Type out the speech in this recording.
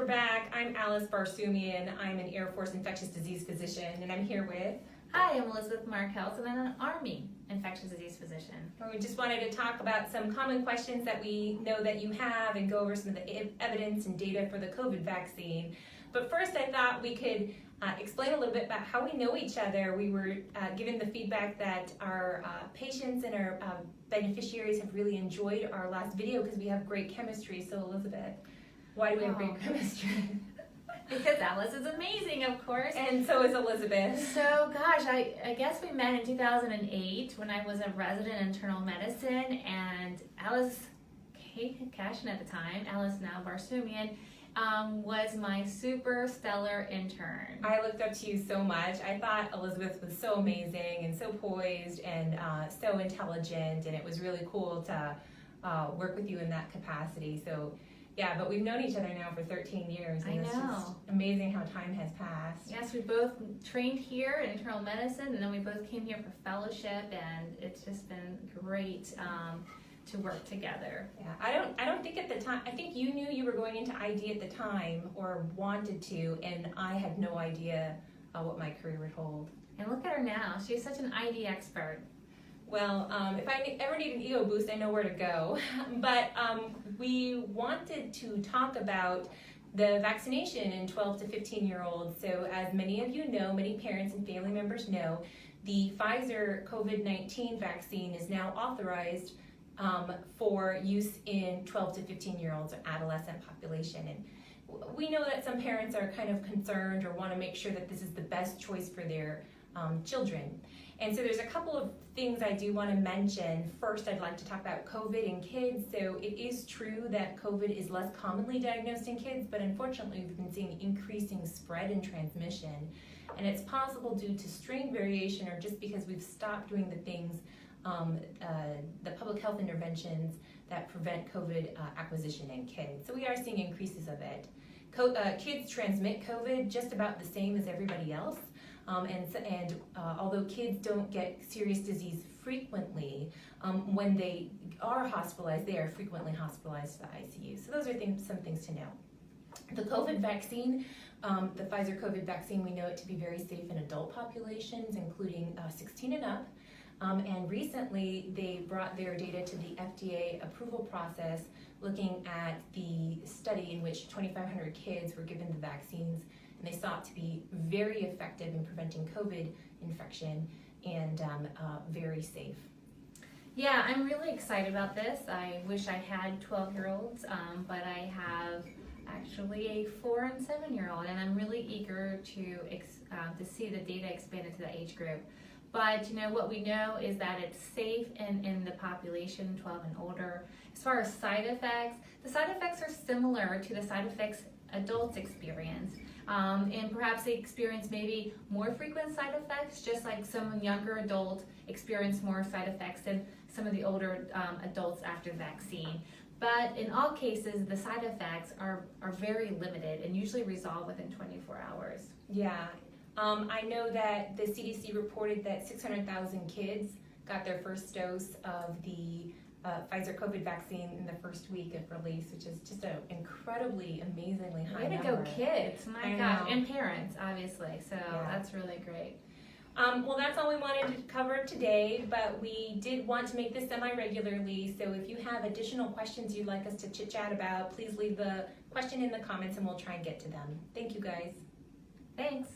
we're back. I'm Alice Barsoumian. I'm an Air Force infectious disease physician, and I'm here with... Hi, I'm Elizabeth Markelz, and I'm an Army infectious disease physician. We just wanted to talk about some common questions that we know that you have and go over some of the evidence and data for the COVID vaccine. But first, I thought we could explain a little bit about how we know each other. We were given the feedback that our patients and our beneficiaries have really enjoyed our last video because we have great chemistry. So Elizabeth, why do we have great chemistry? Because Alice is amazing, of course. And so is Elizabeth. So, gosh, I guess we met in 2008 when I was a resident in internal medicine, and Alice Cashin at the time, Alice now Barsoumian, was my super stellar intern. I looked up to you so much. I thought Elizabeth was so amazing and so poised and so intelligent, and it was really cool to work with you in that capacity. So. Yeah, but we've known each other now for 13 years. And it's just amazing how time has passed. Yes, we both trained here in internal medicine, and then we both came here for fellowship, and it's just been great to work together. Yeah, I don't think at the time, I think you knew you were going into ID at the time, or wanted to, and I had no idea what my career would hold. And look at her now. She's such an ID expert. Well, if I ever need an ego boost, I know where to go. But we wanted to talk about the vaccination in 12 to 15-year-olds. So as many of you know, many parents and family members know, the Pfizer COVID-19 vaccine is now authorized for use in 12 to 15-year-olds or adolescent population. And we know that some parents are kind of concerned or want to make sure that this is the best choice for their children. And so there's a couple of things I do want to mention. First, I'd like to talk about COVID in kids. So it is true that COVID is less commonly diagnosed in kids, but unfortunately we've been seeing increasing spread and transmission. And it's possible due to strain variation or just because we've stopped doing the things, the public health interventions that prevent COVID acquisition in kids. So we are seeing increases of it. Kids transmit COVID just about the same as everybody else. Although kids don't get serious disease frequently, when they are hospitalized, they are frequently hospitalized to the ICU. So those are some things to know. The COVID vaccine, the Pfizer COVID vaccine, we know it to be very safe in adult populations, including 16 and up. And recently, they brought their data to the FDA approval process, looking at the study in which 2,500 kids were given the vaccines, and they saw it to be very effective in preventing COVID infection and very safe. Yeah, I'm really excited about this. I wish I had 12-year-olds, but I have actually a 4 and 7-year-old, and I'm really eager to see the data expanded to the age group. But what we know is that it's safe in the population 12 and older. As far as side effects, the side effects are similar to the side effects adults experience. And perhaps they experience maybe more frequent side effects, just like some younger adults experience more side effects than some of the older adults after vaccine. But in all cases, the side effects are very limited and usually resolve within 24 hours. Yeah. I know that the CDC reported that 600,000 kids got their first dose of the Pfizer COVID vaccine in the first week of release, which is just an incredibly, amazingly high number. Way to go, kids! My gosh, and parents, obviously. So that's really great. Well, that's all we wanted to cover today, but we did want to make this semi-regularly. So if you have additional questions you'd like us to chit-chat about, please leave the question in the comments and we'll try and get to them. Thank you, guys. Thanks.